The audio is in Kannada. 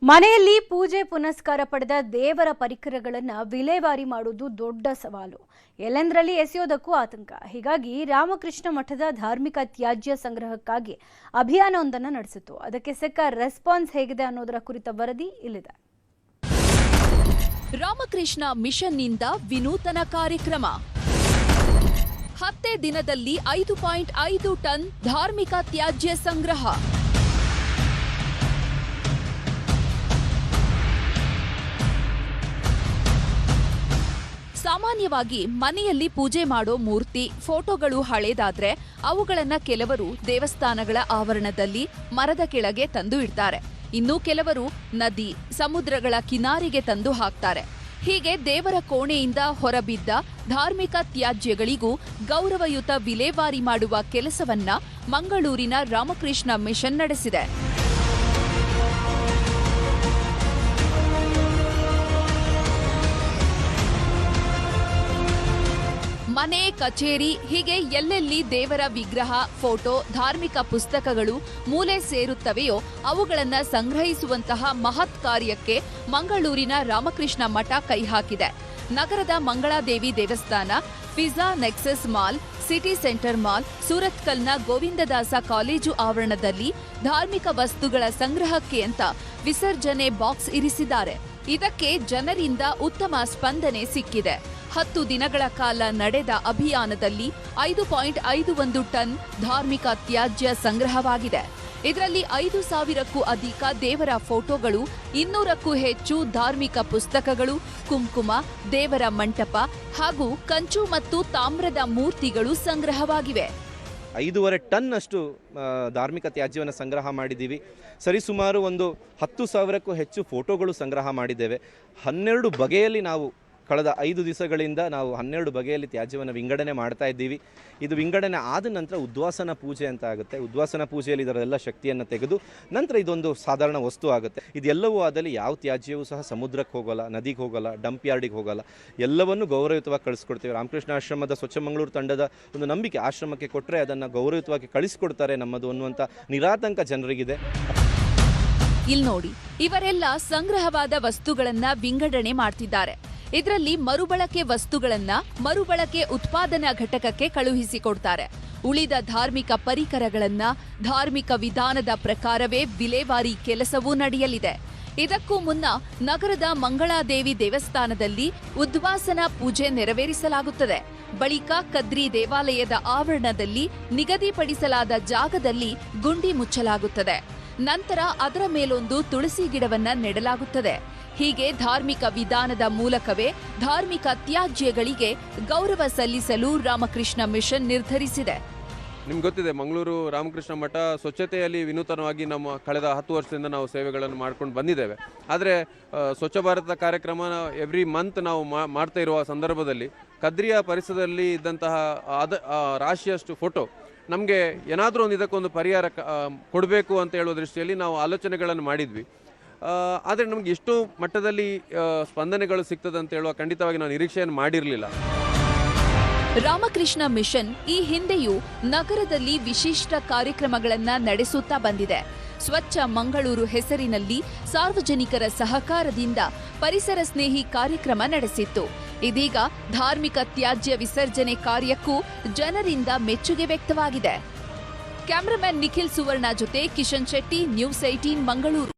ಮನೆಯಲ್ಲಿ ಪೂಜೆ ಪುನಸ್ಕಾರ ಪಡೆದ ದೇವರ ಪರಿಕರಗಳನ್ನು ವಿಲೇವಾರಿ ಮಾಡುವುದು ದೊಡ್ಡ ಸವಾಲು. ಎಲ್ಲೆಂದರಲ್ಲಿ ಎಸೆಯೋದಕ್ಕೂ ಆತಂಕ. ಹೀಗಾಗಿ ರಾಮಕೃಷ್ಣ ಮಠದ ಧಾರ್ಮಿಕ ತ್ಯಾಜ್ಯ ಸಂಗ್ರಹಕ್ಕಾಗಿ ಅಭಿಯಾನವೊಂದನ್ನು ನಡೆಸಿತು. ಅದಕ್ಕೆ ಸಿಕ್ಕ ರೆಸ್ಪಾನ್ಸ್ ಹೇಗಿದೆ ಅನ್ನೋದರ ಕುರಿತ ವರದಿ ಇಲ್ಲಿದೆ. ರಾಮಕೃಷ್ಣ ಮಿಷನ್ನಿಂದ ವಿನೂತನ ಕಾರ್ಯಕ್ರಮ. 10 ದಿನದಲ್ಲಿ 5.5 ಟನ್ ಧಾರ್ಮಿಕ ತ್ಯಾಜ್ಯ ಸಂಗ್ರಹ. ಸಾಮಾನ್ಯವಾಗಿ ಮನೆಯಲ್ಲಿ ಪೂಜೆ ಮಾಡೋ ಮೂರ್ತಿ ಫೋಟೋಗಳು ಹಳೇದಾದ್ರೆ ಅವುಗಳನ್ನ ಕೆಲವರು ದೇವಸ್ಥಾನಗಳ ಆವರಣದಲ್ಲಿ ಮರದ ಕೆಳಗೆ ತಂದು ಇಡ್ತಾರೆ. ಇನ್ನು ಕೆಲವರು ನದಿ, ಸಮುದ್ರಗಳ ಕಿನಾರಿಗೆ ತಂದು ಹಾಕ್ತಾರೆ. ಹೀಗೆ ದೇವರ ಕೋಣೆಯಿಂದ ಹೊರಬಿದ್ದ ಧಾರ್ಮಿಕ ತ್ಯಾಜ್ಯಗಳಿಗೂ ಗೌರವಯುತ ವಿಲೇವಾರಿ ಮಾಡುವ ಕೆಲಸವನ್ನ ಮಂಗಳೂರಿನ ರಾಮಕೃಷ್ಣ ಮಿಷನ್ ನಡೆಸಿದೆ. ಮನೆ, ಕಚೇರಿ ಹೀಗೆ ಎಲ್ಲೆಲ್ಲಿ ದೇವರ ವಿಗ್ರಹ, ಫೋಟೋ, ಧಾರ್ಮಿಕ ಪುಸ್ತಕಗಳು ಮೂಲೆ ಸೇರುತ್ತವೆಯೋ ಅವುಗಳನ್ನು ಸಂಗ್ರಹಿಸುವಂತಹ ಮಹತ್ ಕಾರ್ಯಕ್ಕೆ ಮಂಗಳೂರಿನ ರಾಮಕೃಷ್ಣ ಮಠ ಕೈ ಹಾಕಿದೆ. ನಗರದ ಮಂಗಳಾದೇವಿ ದೇವಸ್ಥಾನ, pizza Nexus mall, city centre mall, ಸೂರತ್ಕಲ್ನ ಗೋವಿಂದದಾಸ ಕಾಲೇಜು ಆವರಣದಲ್ಲಿ ಧಾರ್ಮಿಕ ವಸ್ತುಗಳ ಸಂಗ್ರಹಕ್ಕೆ ಅಂತ ವಿಸರ್ಜನೆ ಬಾಕ್ಸ್ ಇರಿಸಿದ್ದಾರೆ. ಇದಕ್ಕೆ ಜನರಿಂದ ಉತ್ತಮ ಸ್ಪಂದನೆ ಸಿಕ್ಕಿದೆ. 10 ದಿನಗಳ ಕಾಲ ನಡೆದ ಅಭಿಯಾನದಲ್ಲಿ 5.51 ಟನ್ ಧಾರ್ಮಿಕ ತ್ಯಾಜ್ಯ ಸಂಗ್ರಹವಾಗಿದೆ. ಇದರಲ್ಲಿ 5,000ಕ್ಕೂ ಅಧಿಕ ದೇವರ ಫೋಟೋಗಳು, 200ಕ್ಕೂ ಹೆಚ್ಚು ಧಾರ್ಮಿಕ ಪುಸ್ತಕಗಳು, ಕುಂಕುಮ, ದೇವರ ಮಂಟಪ ಹಾಗೂ ಕಂಚು ಮತ್ತು ತಾಮ್ರದ ಮೂರ್ತಿಗಳು ಸಂಗ್ರಹವಾಗಿವೆ. 5.5 ಟನ್ ಅಷ್ಟು ಧಾರ್ಮಿಕ ತ್ಯಾಜ್ಯವನ್ನು ಸಂಗ್ರಹ ಮಾಡಿದ್ದೀವಿ. ಸರಿಸುಮಾರು ಒಂದು 10,000ಕ್ಕೂ ಹೆಚ್ಚು ಫೋಟೋಗಳು ಸಂಗ್ರಹ ಮಾಡಿದ್ದೇವೆ. 12 ಬಗೆಯಲ್ಲಿ ನಾವು ಕಳೆದ 5 ದಿವಸಗಳಿಂದ ನಾವು 12 ಬಗೆಯಲ್ಲಿ ತ್ಯಾಜ್ಯವನ್ನು ವಿಂಗಡಣೆ ಮಾಡ್ತಾ ಇದ್ದೀವಿ. ಇದು ವಿಂಗಡಣೆ ಆದ ನಂತರ ಉದ್ವಾಸನ ಪೂಜೆ ಅಂತ ಆಗುತ್ತೆ. ಉದ್ವಾಸನ ಪೂಜೆಯಲ್ಲಿ ಇದರೆಲ್ಲ ಶಕ್ತಿಯನ್ನು ತೆಗೆದು ನಂತರ ಇದೊಂದು ಸಾಧಾರಣ ವಸ್ತು ಆಗುತ್ತೆ. ಇದೆಲ್ಲವೂ ಆದಲ್ಲಿ ಯಾವ ತ್ಯಾಜ್ಯವೂ ಸಹ ಸಮುದ್ರಕ್ಕೆ ಹೋಗೋಲ್ಲ, ನದಿಗೆ ಹೋಗೋಲ್ಲ, ಡಂಪ್ ಯಾರ್ಡಿಗೆ ಹೋಗೋಲ್ಲ. ಎಲ್ಲವನ್ನು ಗೌರವಯುತವಾಗಿ ಕಳಿಸ್ಕೊಡ್ತೀವಿ. ರಾಮಕೃಷ್ಣ ಆಶ್ರಮದ ಸ್ವಚ್ಛ ಮಂಗಳೂರು ತಂಡದ ಒಂದು ನಂಬಿಕೆ, ಆಶ್ರಮಕ್ಕೆ ಕೊಟ್ಟರೆ ಅದನ್ನು ಗೌರವಯುತವಾಗಿ ಕಳಿಸ್ಕೊಡ್ತಾರೆ ನಮ್ಮದು ಅನ್ನುವಂಥ ನಿರಾತಂಕ ಜನರಿಗಿದೆ. ಇಲ್ಲಿ ನೋಡಿ, ಇವರೆಲ್ಲ ಸಂಗ್ರಹವಾದ ವಸ್ತುಗಳನ್ನ ವಿಂಗಡಣೆ ಮಾಡ್ತಿದ್ದಾರೆ. ಇದರಲ್ಲಿ ಮರುಬಳಕೆ ವಸ್ತುಗಳನ್ನ ಮರುಬಳಕೆ ಉತ್ಪಾದನಾ ಘಟಕಕ್ಕೆ ಕಳುಹಿಸಿಕೊಡ್ತಾರೆ. ಉಳಿದ ಧಾರ್ಮಿಕ ಪರಿಕರಗಳನ್ನ ಧಾರ್ಮಿಕ ವಿಧಾನದ ಪ್ರಕಾರವೇ ವಿಲೇವಾರಿ ಕೆಲಸವೂ ನಡೆಯಲಿದೆ. ಇದಕ್ಕೂ ಮುನ್ನ ನಗರದ ಮಂಗಳಾದೇವಿ ದೇವಸ್ಥಾನದಲ್ಲಿ ಉದ್ವಾಸನಾ ಪೂಜೆ ನೆರವೇರಿಸಲಾಗುತ್ತದೆ. ಬಳಿಕ ಕದ್ರಿ ದೇವಾಲಯದ ಆವರಣದಲ್ಲಿ ನಿಗದಿಪಡಿಸಲಾದ ಜಾಗದಲ್ಲಿ ಗುಂಡಿ ಮುಚ್ಚಲಾಗುತ್ತದೆ. ನಂತರ ಅದರ ಮೇಲೊಂದು ತುಳಸಿ ಗಿಡವನ್ನ ನೆಡಲಾಗುತ್ತದೆ. ಹೀಗೆ ಧಾರ್ಮಿಕ ವಿಧಾನದ ಮೂಲಕವೇ ಧಾರ್ಮಿಕ ತ್ಯಾಜ್ಯಗಳಿಗೆ ಗೌರವ ಸಲ್ಲಿಸಲು ರಾಮಕೃಷ್ಣ ಮಿಷನ್ ನಿರ್ಧರಿಸಿದೆ. ನಿಮ್ಗೆ ಗೊತ್ತಿದೆ, ಮಂಗಳೂರು ರಾಮಕೃಷ್ಣ ಮಠ ಸ್ವಚ್ಛತೆಯಲ್ಲಿ ವಿನೂತನವಾಗಿ ನಮ್ಮ ಕಳೆದ 10 ವರ್ಷದಿಂದ ನಾವು ಸೇವೆಗಳನ್ನು ಮಾಡ್ಕೊಂಡು ಬಂದಿದ್ದೇವೆ. ಆದರೆ ಸ್ವಚ್ಛ ಭಾರತ ಕಾರ್ಯಕ್ರಮ ಎವ್ರಿ ಮಂತ್ ನಾವು ಮಾಡ್ತಾ ಇರುವ ಸಂದರ್ಭದಲ್ಲಿ ಕದ್ರಿಯ ಪರಿಸರದಲ್ಲಿ ಇದ್ದಂತಹ ರಾಶಿಯಷ್ಟು ಫೋಟೋ ನಮಗೆ ಏನಾದರೂ ಒಂದು ಇದಕ್ಕೊಂದು ಪರಿಹಾರ ಕೊಡಬೇಕು ಅಂತ ಹೇಳುವ ದೃಷ್ಟಿಯಲ್ಲಿ ನಾವು ಆಲೋಚನೆಗಳನ್ನು ಮಾಡಿದ್ವಿ. ಆದರೆ ನಮಗೆ ಎಷ್ಟು ಮಟ್ಟದಲ್ಲಿ ಸ್ಪಂದನೆಗಳು ಸಿಗ್ತದೆ ಅಂತ ಹೇಳುವ ಖಂಡಿತವಾಗಿ ನಾವು ನಿರೀಕ್ಷೆಯನ್ನು ಮಾಡಿರಲಿಲ್ಲ. ರಾಮಕೃಷ್ಣ ಮಿಷನ್ ಈ ಹಿಂದೆಯೂ ನಗರದಲ್ಲಿ ವಿಶಿಷ್ಟ ಕಾರ್ಯಕ್ರಮಗಳನ್ನ ನಡೆಸುತ್ತಾ ಬಂದಿದೆ. ಸ್ವಚ್ಛ ಮಂಗಳೂರು ಹೆಸರಿನಲ್ಲಿ ಸಾರ್ವಜನಿಕರ ಸಹಕಾರದಿಂದ ಪರಿಸರ ಸ್ನೇಹಿ ಕಾರ್ಯಕ್ರಮ ನಡೆಸಿತ್ತು. ಇದೀಗ ಧಾರ್ಮಿಕ ತ್ಯಾಜ್ಯ ವಿಸರ್ಜನೆ ಕಾರ್ಯಕ್ಕೂ ಜನರಿಂದ ಮೆಚ್ಚುಗೆ ವ್ಯಕ್ತವಾಗಿದೆ. ಕ್ಯಾಮರಾಮನ್ ನಿಖಿಲ್ ಸುವರ್ಣ ಜೊತೆ ಕಿಶನ್ ಶೆಟ್ಟಿ, ನ್ಯೂಸ್ 18 ಮಂಗಳೂರು.